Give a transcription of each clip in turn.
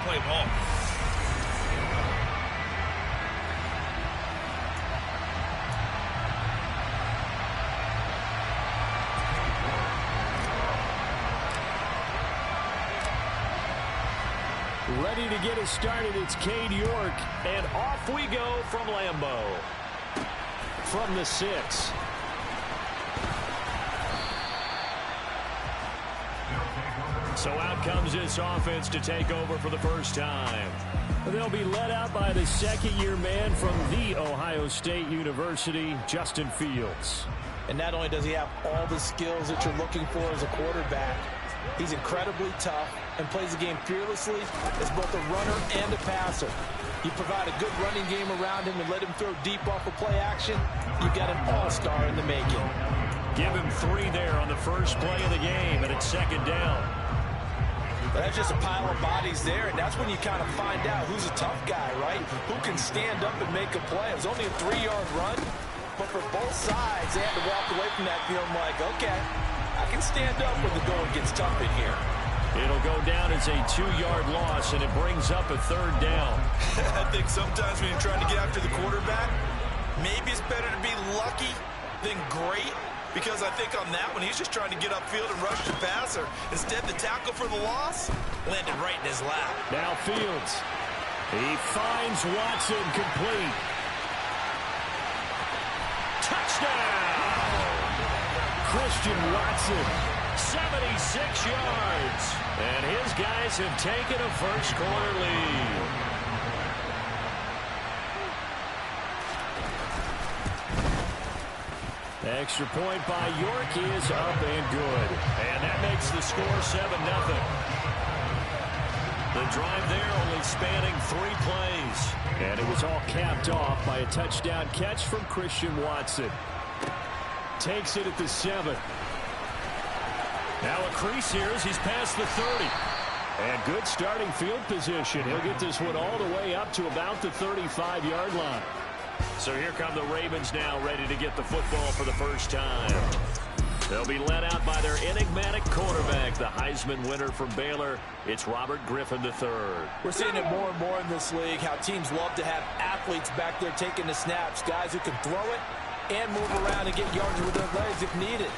play ball. Ready to get us started, it's Cade York, and off we go from Lambeau. From the 6. So out comes this offense to take over for the first time. They'll be led out by the second-year man from The Ohio State University, Justin Fields. And not only does he have all the skills that you're looking for as a quarterback, he's incredibly tough and plays the game fearlessly as both a runner and a passer. You provide a good running game around him and let him throw deep off of play action, you've got an all-star in the making. Give him 3 there on the first play of the game, and it's second down. That's just a pile of bodies there, and that's when you kind of find out who's a tough guy, right? Who can stand up and make a play. It was only a 3-yard run, but for both sides, they had to walk away from that feeling like, okay, I can stand up when the going gets tough in here. It'll go down as a 2-yard loss, and it brings up a third down. I think sometimes when you're trying to get after the quarterback, maybe it's better to be lucky than great. Because I think on that one, he's just trying to get upfield and rush the passer. Instead, the tackle for the loss landed right in his lap. Now Fields. He finds Watson complete. Touchdown! Christian Watson, 76 yards. And his guys have taken a first-quarter lead. Extra point by York is up and good. And that makes the score 7-0. The drive there only spanning 3 plays. And it was all capped off by a touchdown catch from Christian Watson. Takes it at the 7. Now a crease here as he's past the 30. And good starting field position. He'll get this one all the way up to about the 35-yard line. So here come the Ravens now, ready to get the football for the first time. They'll be led out by their enigmatic quarterback, the Heisman winner from Baylor. It's Robert Griffin III. We're seeing it more and more in this league, how teams love to have athletes back there taking the snaps, guys who can throw it and move around and get yards with their legs if needed.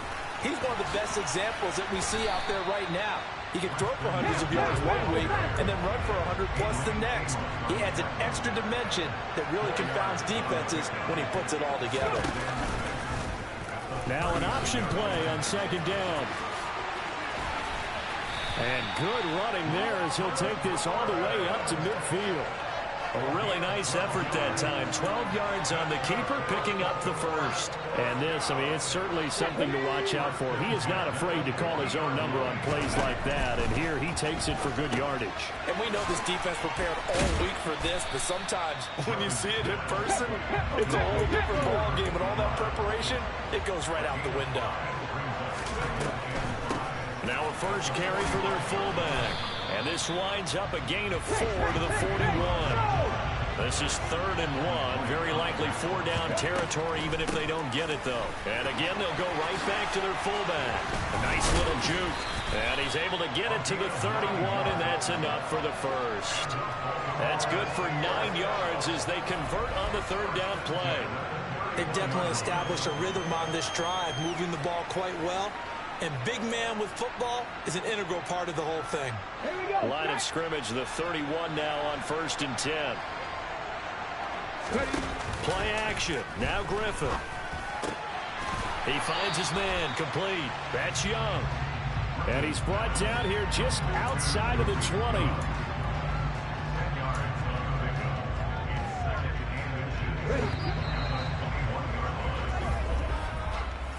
He's one of the best examples that we see out there right now. He can throw for hundreds of yards one week and then run for 100-plus the next. He adds an extra dimension that really confounds defenses when he puts it all together. Now an option play on second down. And good running there as he'll take this all the way up to midfield. A really nice effort that time. 12 yards on the keeper, picking up the first. And this, I mean, it's certainly something to watch out for. He is not afraid to call his own number on plays like that. And here he takes it for good yardage. And we know this defense prepared all week for this, but sometimes when you see it in person, it's a whole different ballgame. And all that preparation, it goes right out the window. Now a first carry for their fullback. And this winds up a gain of 4 to the 41. This is 3rd and 1. Very likely 4-down territory, even if they don't get it, though. And again, they'll go right back to their fullback. A nice little juke. And he's able to get it to the 31, and that's enough for the first. That's good for 9 yards as they convert on the 3rd down play. They've definitely established a rhythm on this drive, moving the ball quite well. And big man with football is an integral part of the whole thing. Line of scrimmage, the 31 now on 1st and 10. Play action. Now Griffin. He finds his man complete. That's Young. And he's brought down here just outside of the 20.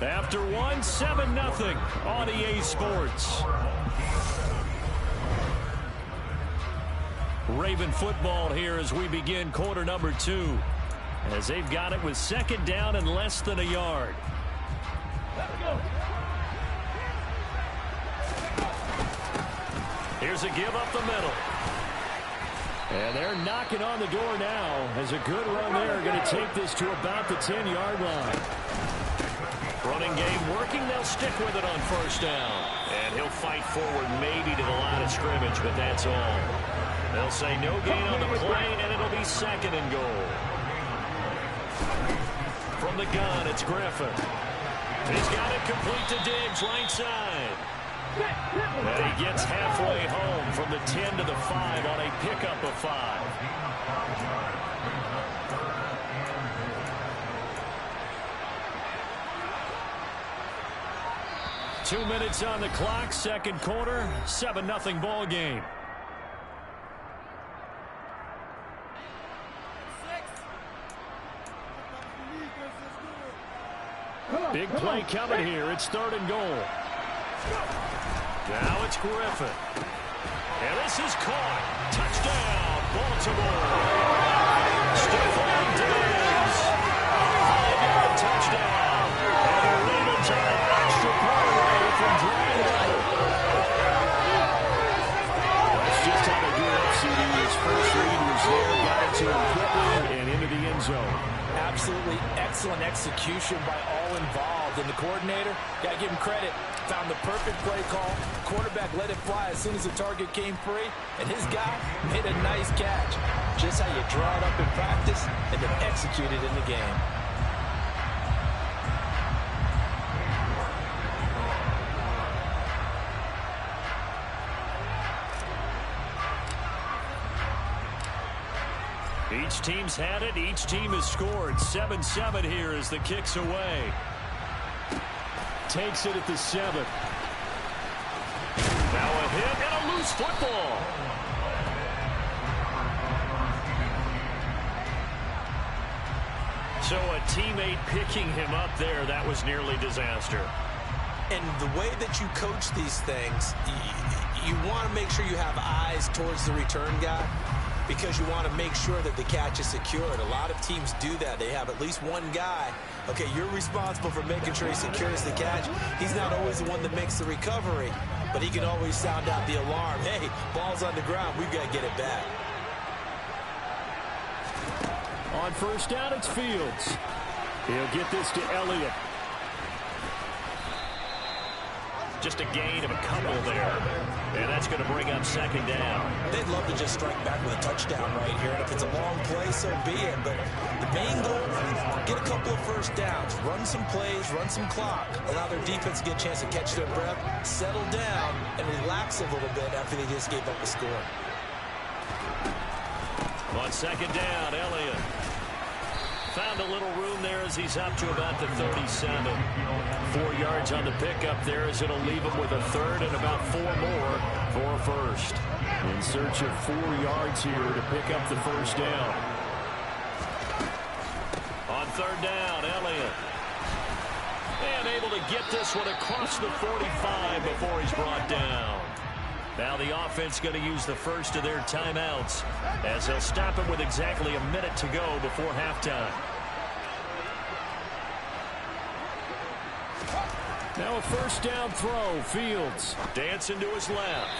After 1, 7-0 on EA Sports. Raven football here as we begin quarter number 2. As they've got it with 2nd down and less than a yard. Here's a give up the middle. And they're knocking on the door now as a good run there. Going to take this to about the 10-yard line. Running game working. They'll stick with it on 1st down. And he'll fight forward maybe to the line of scrimmage, but that's all. They'll say no gain on the play, and it'll be second and goal. From the gun, it's Griffin. He's got it complete to Diggs, right side. And he gets halfway home from the 10 to the 5 on a pickup of 5. Two minutes on the clock, second quarter, 7-0 ball game. Big play coming here. It's third and goal. Now it's Griffin. And this is caught. Touchdown, Baltimore. Stephon Diggs. 5-yard touchdown. And the Ravens are an extra point away from drawing level. That's just how they do it, CD. His first read was there, got it to him quickly and into the end zone. Absolutely excellent execution by all involved. And the coordinator, got to give him credit, found the perfect play call. Quarterback let it fly as soon as the target came free. And his guy made a nice catch. Just how you draw it up in practice and then execute it in the game. Each team's had it. Each team has scored. 7-7 here as the kick's away. Takes it at the 7. Now a hit and a loose football. So a teammate picking him up there, that was nearly disaster. And the way that you coach these things, you want to make sure you have eyes towards the return guy, because you want to make sure that the catch is secured. A lot of teams do that. They have at least one guy. Okay, you're responsible for making sure he secures the catch. He's not always the one that makes the recovery, but he can always sound out the alarm. Hey, ball's on the ground. We've got to get it back. On first down, it's Fields. He'll get this to Elliott. Just a gain of a couple there. And that's going to bring up second down. They'd love to just strike back with a touchdown right here. And if it's a long play, so be it. But the main goal, get a couple of first downs. Run some plays, run some clock. Allow their defense to get a chance to catch their breath, settle down, and relax a little bit after they just gave up a score. On second down, Elliott found a little room there as he's up to about the 37. 4 yards on the pickup there as it'll leave him with a third and about 4 more for a first. In search of 4 yards here to pick up the first down. On third down, Elliott. And able to get this one across the 45 before he's brought down. Now the offense going to use the first of their timeouts as they'll stop him with exactly a minute to go before halftime. Now a first down throw. Fields dancing to his left.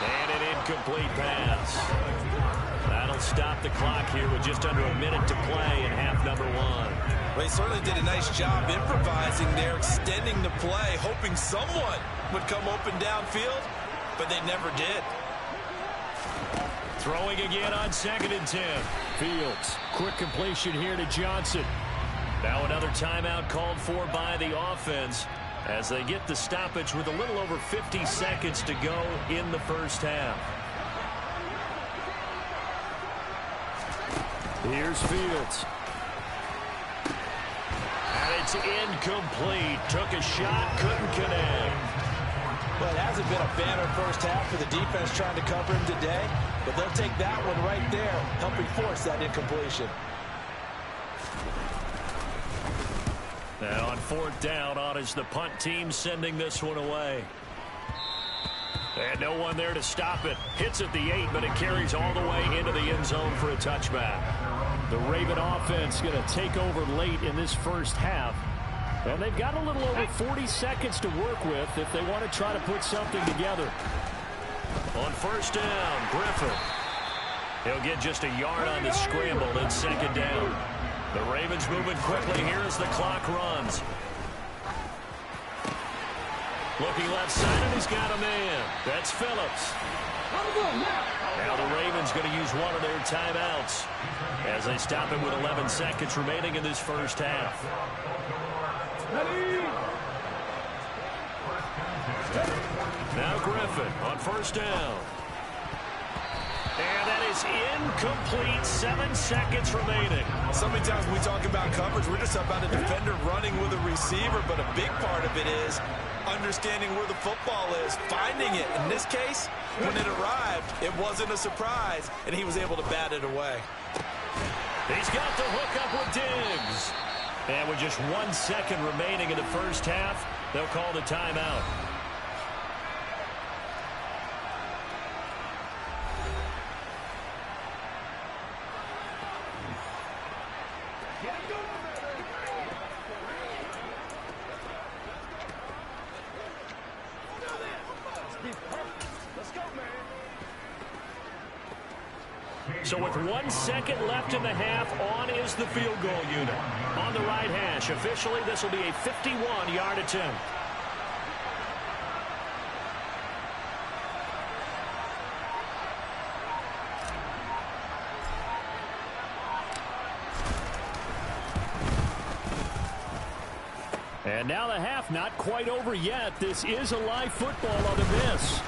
And an incomplete pass. That'll stop the clock here with just under a minute to play in half number 1. Well, he certainly did a nice job improvising there, extending the play, hoping someone would come open downfield. But they never did. Throwing again on 2nd and 10. Fields, quick completion here to Johnson. Now another timeout called for by the offense as they get the stoppage with a little over 50 seconds to go in the first half. Here's Fields. And it's incomplete. Took a shot, couldn't connect. Well, it hasn't been a banner first half for the defense trying to cover him today, but they'll take that one right there, helping force that incompletion. Now on fourth down, on is the punt team sending this one away. And no one there to stop it. Hits at the 8, but it carries all the way into the end zone for a touchback. The Raven offense going to take over late in this first half. And they've got a little over 40 seconds to work with if they want to try to put something together. On first down, Griffin. He'll get just a yard on the scramble in second down. The Ravens moving quickly here as the clock runs. Looking left side, and he's got a man. That's Phillips. Now the Ravens going to use one of their timeouts as they stop it with 11 seconds remaining in this first half. Now Griffin on first down. And that is incomplete. 7 seconds remaining. So many times when we talk about coverage, we're just about a defender running with a receiver, but a big part of it is understanding where the football is, finding it. In this case, when it arrived, it wasn't a surprise, and he was able to bat it away. He's got the hook up with Diggs. And with just 1 second remaining in the first half, they'll call the timeout. So with 1 second left in the half, on is the field goal unit. On the right hash, officially this will be a 51-yard attempt. And now the half not quite over yet. This is a live football on the miss.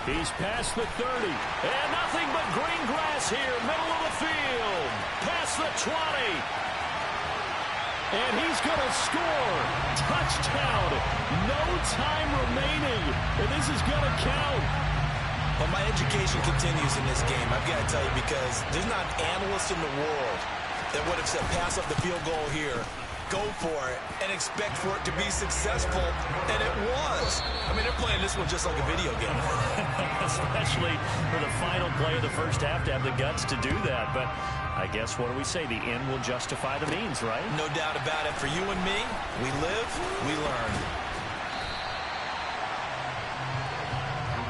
He's past the 30, and nothing but green grass here, middle of the field, past the 20. And he's going to score. Touchdown. No time remaining, and this is going to count. Well, my education continues in this game, I've got to tell you, because there's not an analyst in the world that would have said pass up the field goal here, go for it, and expect for it to be successful, and it was. I mean, they're playing this one just like a video game. Especially for the final play of the first half to have the guts to do that. But I guess, what do we say? The end will justify the means, right? No doubt about it. For you and me, we live, we learn.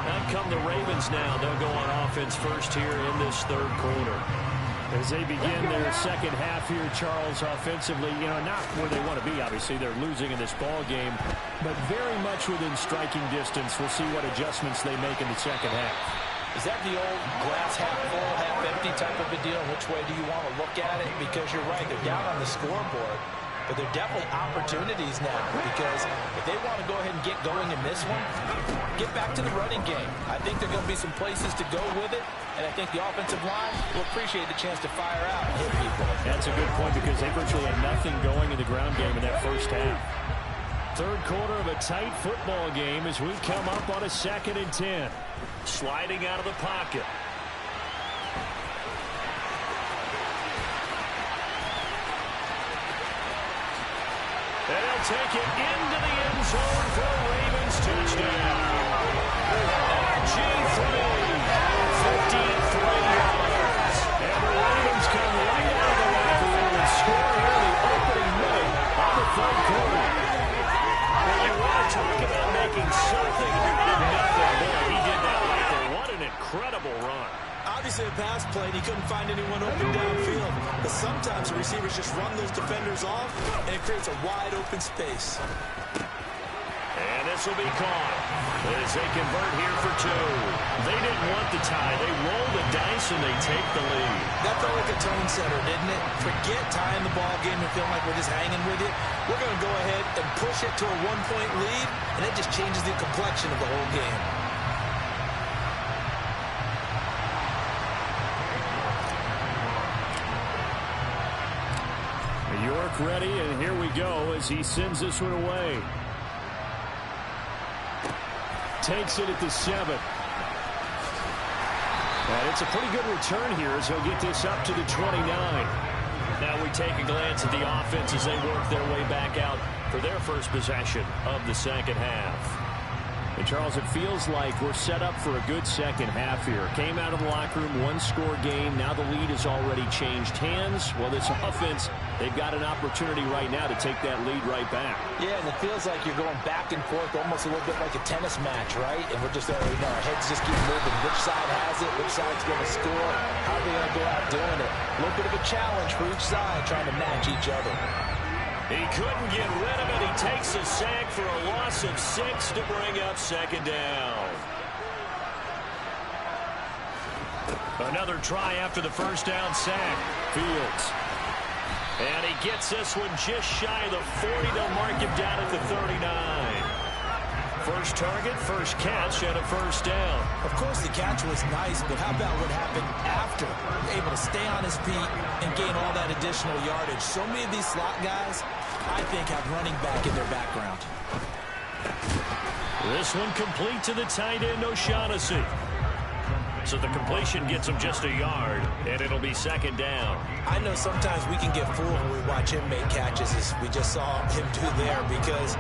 Out come the Ravens now. They'll go on offense first here in this third quarter. As they begin their second half here, Charles, offensively, not where they want to be, obviously. They're losing in this ball game, but very much within striking distance. We'll see what adjustments they make in the second half. Is that the old glass half full, half empty type of a deal? Which way do you want to look at it? Because you're right, they're down on the scoreboard, but they're definitely opportunities now, because if they want to go ahead and get going in this one, get back to the running game. I think there are going to be some places to go with it, and I think the offensive line will appreciate the chance to fire out and hit people. That's a good point, because they virtually had nothing going in the ground game in that first half. Third quarter of a tight football game as we come up on a 2nd and 10. Sliding out of the pocket. And he'll take it into the end zone for a Ravens touchdown. RG3, 53 yards. And the Ravens come right out of the locker room and score here in the opening minute of the third quarter. Well, you want to talk about making something out of nothing. Boy, he did that right there. What an incredible run. Obviously, a pass play, and he couldn't find anyone open downfield. But sometimes the receivers just run those defenders off, and it creates a wide-open space. And this will be caught as they convert here for 2. They didn't want the tie. They roll the dice, and they take the lead. That felt like a tone setter, didn't it? Forget tying the ball game and feeling like we're just hanging with you. We're going to go ahead and push it to a 1-point lead, and it just changes the complexion of the whole game. York ready, and here we go as he sends this one away. Takes it at the 7. And it's a pretty good return here as he'll get this up to the 29. Now we take a glance at the offense as they work their way back out for their first possession of the second half. And Charles, it feels like we're set up for a good second half here. Came out of the locker room, 1-score game. Now the lead has already changed hands. Well, this offense, they've got an opportunity right now to take that lead right back. Yeah, and it feels like you're going back and forth, almost a little bit like a tennis match, right? And we're just already know our heads just keep moving. Which side has it? Which side's going to score? How are they going to go out doing it? A little bit of a challenge for each side, trying to match each other. He couldn't get rid of it. He takes a sack for a loss of 6 to bring up second down. Another try after the first down sack. Fields. And he gets this one just shy of the 40. They'll mark him down at the 39. First target, first catch, and a first down. Of course, the catch was nice, but how about what happened after? Able to stay on his feet and gain all that additional yardage. So many of these slot guys, I think, have running back in their background. This one complete to the tight end, O'Shaughnessy. So the completion gets him just a yard, and it'll be second down. I know sometimes we can get fooled when we watch him make catches, as we just saw him do there, because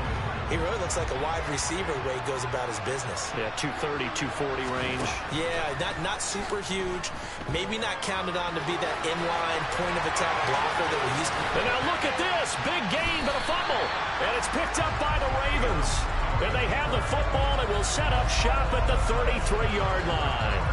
he really looks like a wide receiver the way he goes about his business. Yeah, 230, 240 range. Yeah, not super huge. Maybe not counted on to be that inline point-of-attack blocker that we used to. And now look at this. Big gain, but a fumble. And it's picked up by the Ravens. And they have the football and will set up shop at the 33-yard line.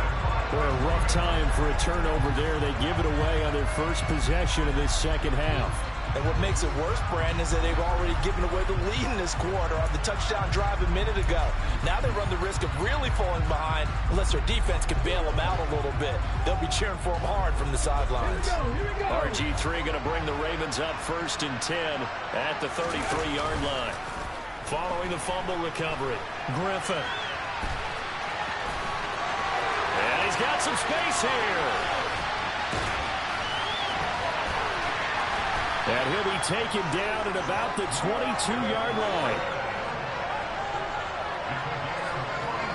For a rough time for a turnover there. They give it away on their first possession of this second half. And what makes it worse, Brandon, is that they've already given away the lead in this quarter on the touchdown drive a minute ago. Now they run the risk of really falling behind unless their defense can bail them out a little bit. They'll be cheering for them hard from the sidelines. RG3 going to bring the Ravens up 1st and 10 at the 33-yard line. Following the fumble recovery, Griffin. And he's got some space here. And he'll be taken down at about the 22-yard line.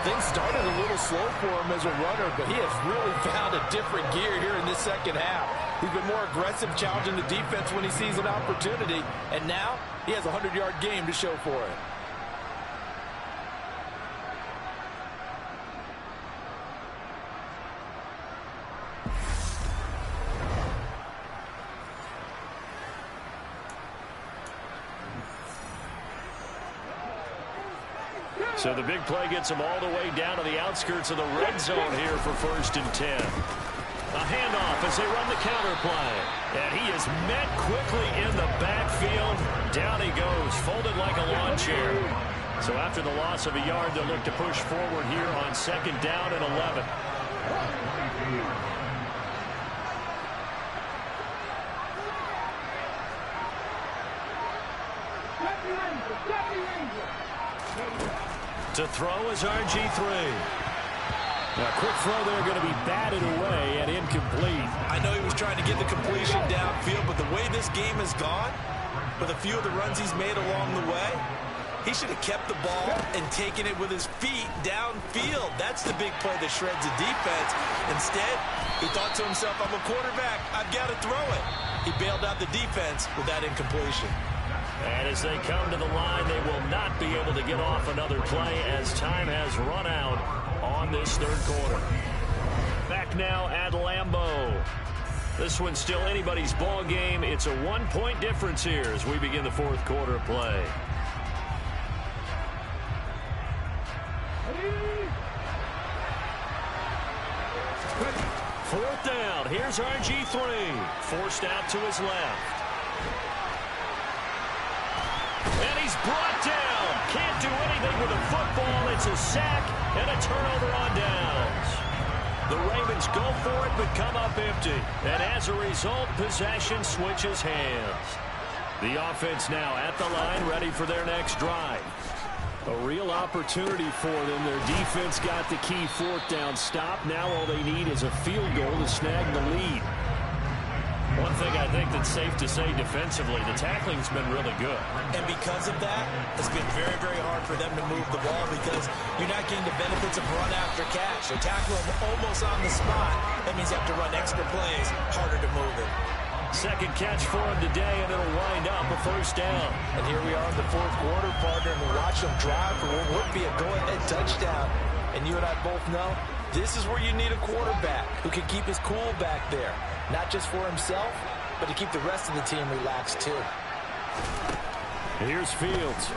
Things started a little slow for him as a runner, but he has really found a different gear here in this second half. He's been more aggressive, challenging the defense when he sees an opportunity, and now he has a 100-yard game to show for it. So the big play gets him all the way down to the outskirts of the red zone here for 1st and 10. A handoff as they run the counter play. And he is met quickly in the backfield. Down he goes, folded like a lawn chair. So after the loss of a yard, they'll look to push forward here on 2nd down and 11. To throw is RG3. Now, quick throw there going to be batted away and incomplete. I know he was trying to get the completion downfield, but the way this game has gone, with a few of the runs he's made along the way, he should have kept the ball and taken it with his feet downfield. That's the big play that shreds the defense. Instead, he thought to himself, I'm a quarterback, I've got to throw it. He bailed out the defense with that incompletion. And as they come to the line, they will not be able to get off another play as time has run out on this 3rd quarter. Back now at Lambeau. This one's still anybody's ball game. It's a 1-point difference here as we begin the 4th quarter of play. Fourth down. Here's RG3. Forced out to his left. And he's brought down. Can't do anything with the football. It's a sack and a turnover on downs. The Ravens go for it but come up empty. And as a result, possession switches hands. The offense now at the line, ready for their next drive. A real opportunity for them. Their defense got the key 4th down stop. Now all they need is a field goal to snag the lead. One thing I think that's safe to say defensively, the tackling's been really good. And because of that, it's been very, very hard for them to move the ball because you're not getting the benefits of run after catch. They tackle them almost on the spot. That means you have to run extra plays, harder to move it. Second catch for him today, and it'll wind up a 1st down. And here we are in the 4th quarter, partner, and we watch them drive for what would be a go-ahead touchdown. And you and I both know this is where you need a quarterback who can keep his cool back there. Not just for himself, but to keep the rest of the team relaxed too. Here's Fields.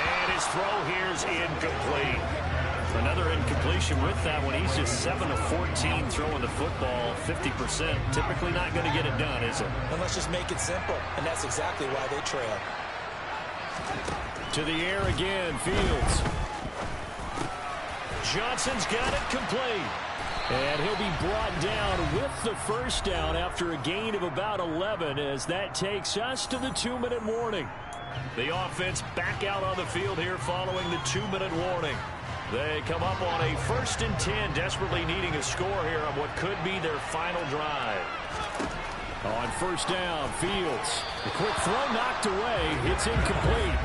And his throw here's incomplete. Another incompletion with that one. He's just 7 of 14 throwing the football, 50%. Typically not going to get it done, is it? And let's just make it simple, and that's exactly why they trail. To the air again, Fields. Johnson's got it complete. And he'll be brought down with the first down after a gain of about 11 as that takes us to the 2-minute warning. The offense back out on the field here following the 2-minute warning. They come up on a 1st and 10, desperately needing a score here on what could be their final drive. On 1st down, Fields. The quick throw knocked away. It's incomplete.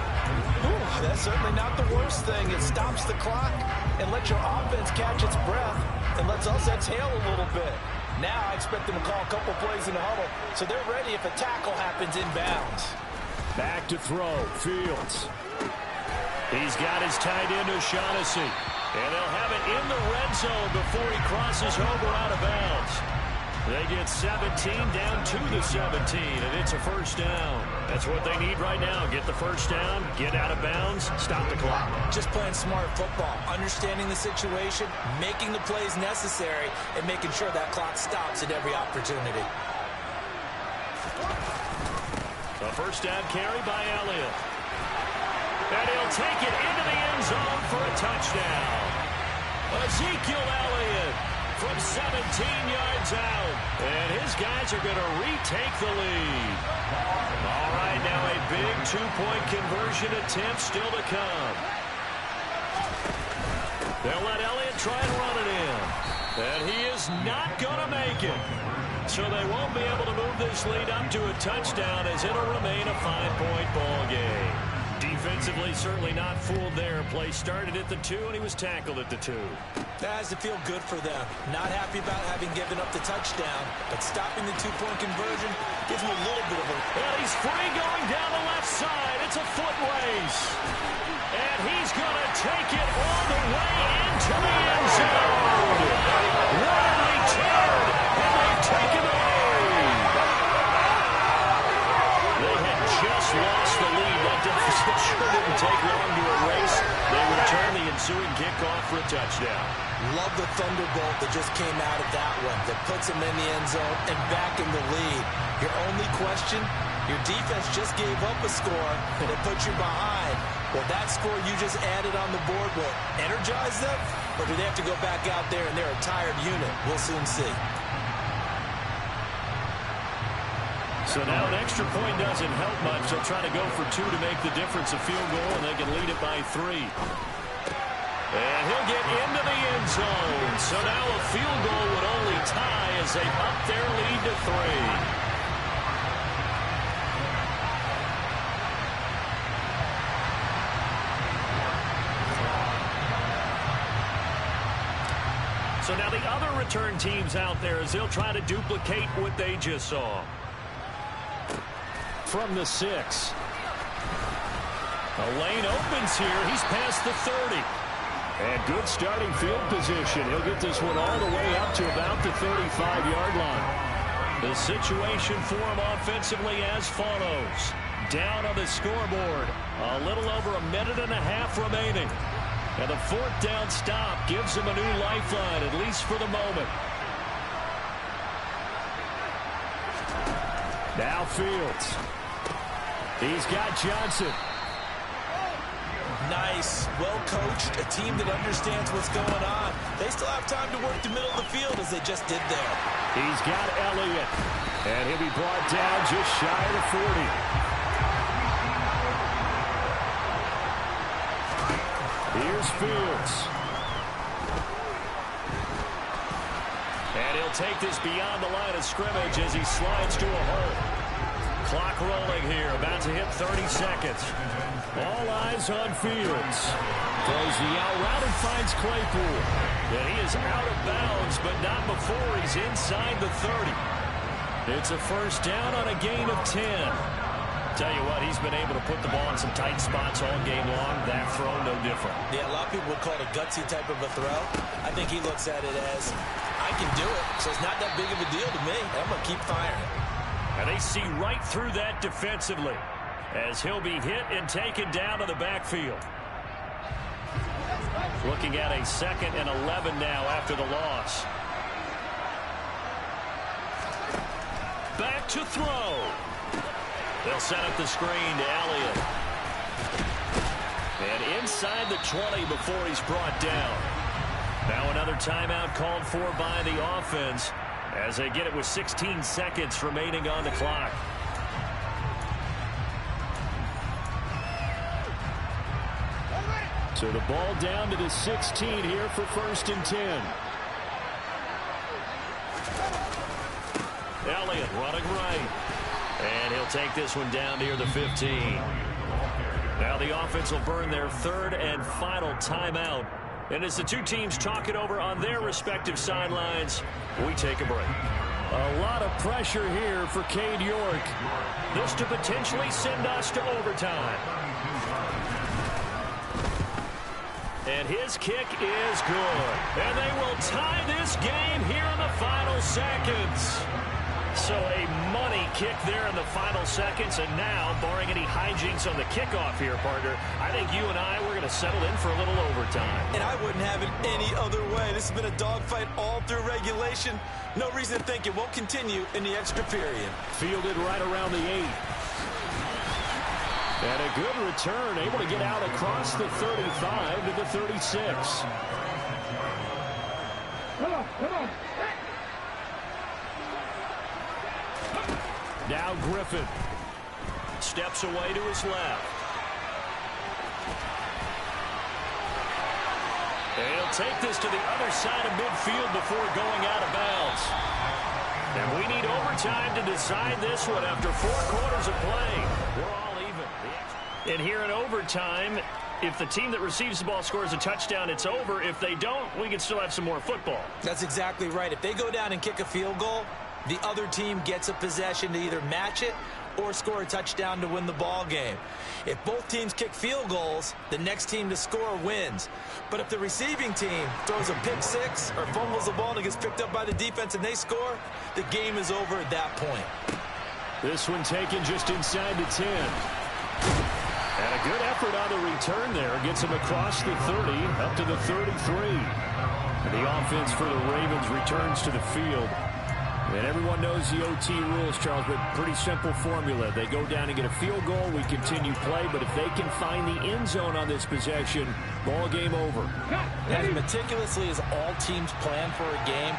Ooh, that's certainly not the worst thing. It stops the clock and lets your offense catch its breath and lets us exhale a little bit. Now I expect them to call a couple plays in the huddle so they're ready if a tackle happens inbounds. Back to throw, Fields. He's got his tight end O'Shaughnessy. And they'll have it in the red zone before he crosses over out of bounds. They get 17 down to the 17, and it's a first down. That's what they need right now. Get the first down, get out of bounds, stop the clock. Just playing smart football, understanding the situation, making the plays necessary, and making sure that clock stops at every opportunity. A first down carry by Elliott. And he'll take it into the end zone for a touchdown. Ezekiel Elliott from 17 yards out. And his guys are going to retake the lead. All right, now a big two-point conversion attempt still to come. They'll let Elliott try and run it in. And he is not going to make it. So they won't be able to move this lead up to a touchdown as it'll remain a 5-point ball game. Defensively, certainly not fooled there. Play started at the 2, and he was tackled at the 2. That has to feel good for them. Not happy about having given up the touchdown, but stopping the two-point conversion gives them a little bit of a... And he's free going down the left side. It's a foot race. And he's going to take it all the way into the end zone. Well returned, and they've taken the lead. They had just lost the lead. That deficit sure didn't take long to erase. They return the ensuing kickoff for a touchdown. Love the thunderbolt that just came out of that one. That puts them in the end zone and back in the lead. Your only question, your defense just gave up a score and it put you behind. Well, that score you just added on the board will energize them? Or do they have to go back out there and they're a tired unit? We'll soon see. So now an extra point doesn't help much. They'll try to go for 2 to make the difference a field goal, and they can lead it by 3. And he'll get into the end zone. So now a field goal would only tie as they up their lead to 3. So now the other return teams out there as they'll try to duplicate what they just saw. From the 6. A lane opens here. He's past the 30. And good starting field position. He'll get this one all the way up to about the 35-yard line. The situation for him offensively as follows. Down on the scoreboard. A little over a minute and a half remaining. And the 4th down stop gives him a new lifeline, at least for the moment. Now Fields. He's got Johnson. Nice, well-coached, a team that understands what's going on. They still have time to work the middle of the field as they just did there. He's got Elliott. And he'll be brought down just shy of the 40. Here's Fields. And he'll take this beyond the line of scrimmage as he slides to a hole. Clock rolling here, about to hit 30 seconds. All eyes on Fields. Throws the out route and finds Claypool. And he is out of bounds, but not before he's inside the 30. It's a first down on a gain of 10. Tell you what, he's been able to put the ball in some tight spots all game long. That throw, no different. Yeah, a lot of people would call it a gutsy type of a throw. I think he looks at it as, I can do it, so it's not that big of a deal to me. I'm going to keep firing. And they see right through that defensively as he'll be hit and taken down to the backfield. Looking at a 2nd and 11 now after the loss. Back to throw. They'll set up the screen to Elliott. And inside the 20 before he's brought down. Now another timeout called for by the offense as they get it with 16 seconds remaining on the clock. So the ball down to the 16 here for 1st and 10. Elliott running right. And he'll take this one down near the 15. Now the offense will burn their 3rd and final timeout. And as the two teams talk it over on their respective sidelines, we take a break. A lot of pressure here for Cade York. This to potentially send us to overtime. And his kick is good. And they will tie this game here in the final seconds. So a money kick there in the final seconds. And now, barring any hijinks on the kickoff here, partner, I think you and I, we're going to settle in for a little overtime. And I wouldn't have it any other way. This has been a dogfight all through regulation. No reason to think it won't continue in the extra period. Fielded right around the 8. And a good return, able to get out across the 35 to the 36. Come on. Now Griffin steps away to his left. And he'll take this to the other side of midfield before going out of bounds. And we need overtime to decide this one after 4 quarters of play. We're all even. And here in overtime, if the team that receives the ball scores a touchdown, it's over. If they don't, we can still have some more football. That's exactly right. If they go down and kick a field goal, the other team gets a possession to either match it or score a touchdown to win the ball game. If both teams kick field goals, the next team to score wins. But if the receiving team throws a pick 6 or fumbles the ball and it gets picked up by the defense and they score, the game is over at that point. This one taken just inside the 10. And a good effort on the return there. Gets him across the 30, up to the 33. And the offense for the Ravens returns to the field. And everyone knows the OT rules, Charles, but pretty simple formula. They go down and get a field goal, we continue play, but if they can find the end zone on this possession, ball game over. As meticulously as all teams plan for a game,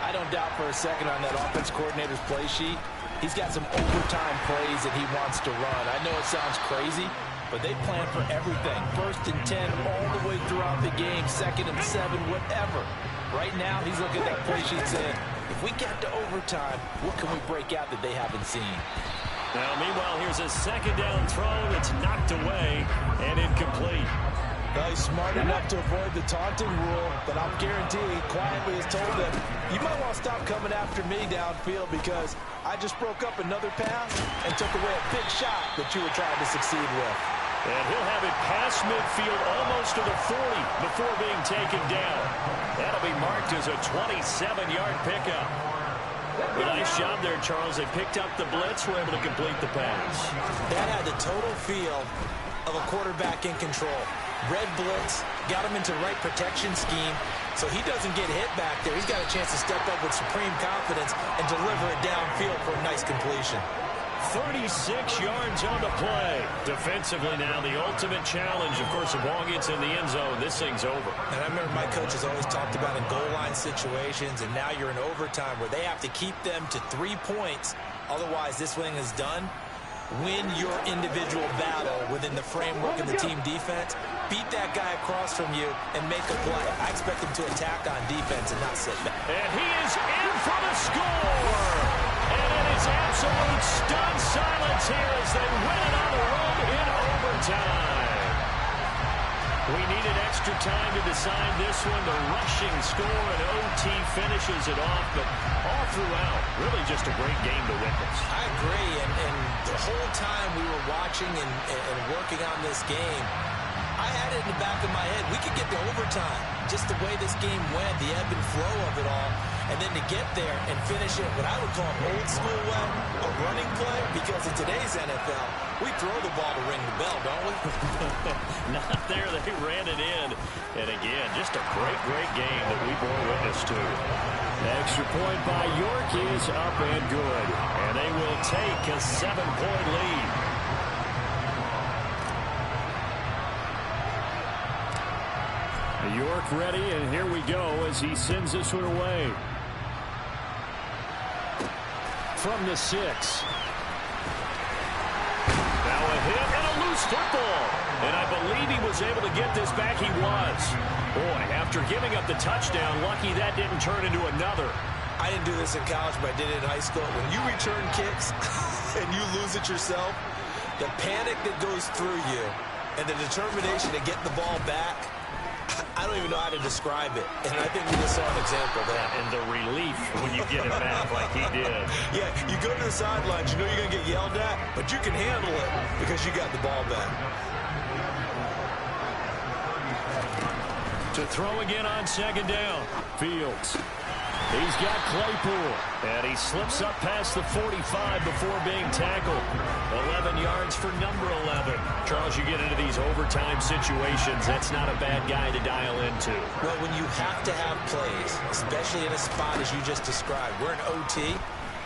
I don't doubt for a second on that offense coordinator's play sheet, he's got some overtime plays that he wants to run. I know it sounds crazy, but they plan for everything. 1st and 10 all the way throughout the game, 2nd and 7, whatever. Right now, he's looking at that play sheet saying, if we get to overtime, what can we break out that they haven't seen? Now, meanwhile, here's a 2nd down throw that's knocked away and incomplete. Well, he's smart enough to avoid the taunting rule, but I'll guarantee he quietly has told them, you might want to stop coming after me downfield because I just broke up another pass and took away a big shot that you were trying to succeed with. And he'll have it past midfield almost to the 40 before being taken down. That'll be marked as a 27-yard pickup. A nice job there, Charles. They picked up the blitz, were able to complete the pass. That had the total feel of a quarterback in control. Red blitz, got him into right protection scheme, so he doesn't get hit back there. He's got a chance to step up with supreme confidence and deliver it downfield for a nice completion. 36 yards on the play. Defensively now, the ultimate challenge. Of course, if ball gets in the end zone, this thing's over. And I remember my coaches always talked about in goal line situations, and now you're in overtime where they have to keep them to 3 points. Otherwise, this thing is done. Win your individual battle within the framework of the team defense. Beat that guy across from you and make a play. I expect him to attack on defense and not sit back. And he is in for the score. And it is absolute stunned silence here as they win it on the road in overtime. We needed extra time to decide this one. The rushing score and OT finishes it off, but all throughout, really just a great game to witness. I agree, and the whole time we were watching and working on this game, I had it in the back of my head. We could get to overtime. Just the way this game went, the ebb and flow of it all. and then to get there and finish it what I would call an old school way, a running play, because in today's NFL, we throw the ball to ring the bell, don't we? Not there. They ran it in. And again, just a great, great game that we bore witness to. Extra point by York is up and good. And they will take a 7-point lead. York ready, and here we go as he sends this one away. From the 6. Now a hit and a loose football. And I believe he was able to get this back. He was. Boy, after giving up the touchdown, lucky that didn't turn into another. I didn't do this in college, but I did it in high school. When you return kicks and you lose it yourself, the panic that goes through you and the determination to get the ball back, I don't even know how to describe it. And I think we just saw an example of that. And the relief when you get it back like he did. Yeah, you go to the sidelines, you know you're going to get yelled at, but you can handle it because you got the ball back. To throw again on second down. Fields. He's got Claypool. And he slips up past the 45 before being tackled. 11 yards for number 11. Charles, you get into these overtime situations, that's not a bad guy to dial into. Well, when you have to have plays, especially in a spot as you just described, we're in OT,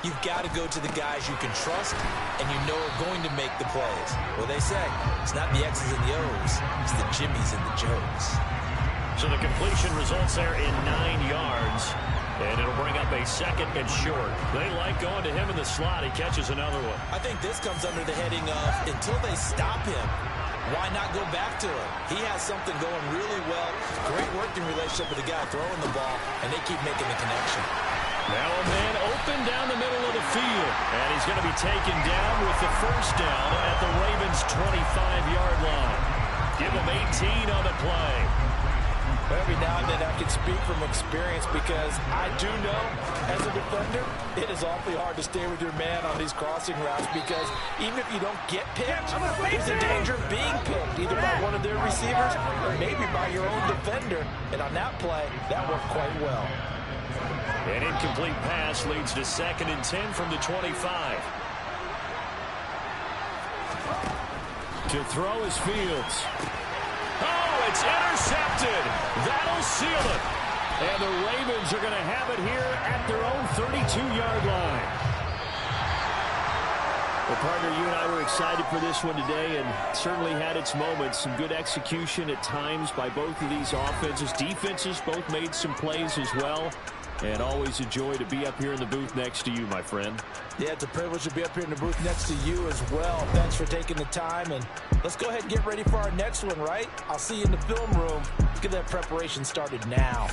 you've got to go to the guys you can trust and you know are going to make the plays. Well, they say it's not the X's and the O's, it's the Jimmies and the Joes. So the completion results there in 9 yards. And it'll bring up a second and short. They like going to him in the slot. He catches another one. I think this comes under the heading of until they stop him, why not go back to him? He has something going really well. Great working relationship with the guy throwing the ball, and they keep making the connection. Now a man open down the middle of the field. And he's going to be taken down with the first down at the Ravens' 25-yard line. Give him 18 on the play. Every now and then I can speak from experience because I do know, as a defender, it is awfully hard to stay with your man on these crossing routes because even if you don't get picked, there's a danger of being picked, either by one of their receivers or maybe by your own defender. And on that play, that worked quite well. An incomplete pass leads to 2nd and 10 from the 25. To throw is Fields. Oh, it's intercepted. That'll seal it. And the Ravens are going to have it here at their own 32-yard line. Well, partner, you and I were excited for this one today and certainly had its moments. Some good execution at times by both of these offenses. Defenses both made some plays as well. And always a joy to be up here in the booth next to you, my friend. Yeah, it's a privilege to be up here in the booth next to you as well. Thanks for taking the time, and let's go ahead and get ready for our next one, right? I'll see you in the film room. Let's get that preparation started now.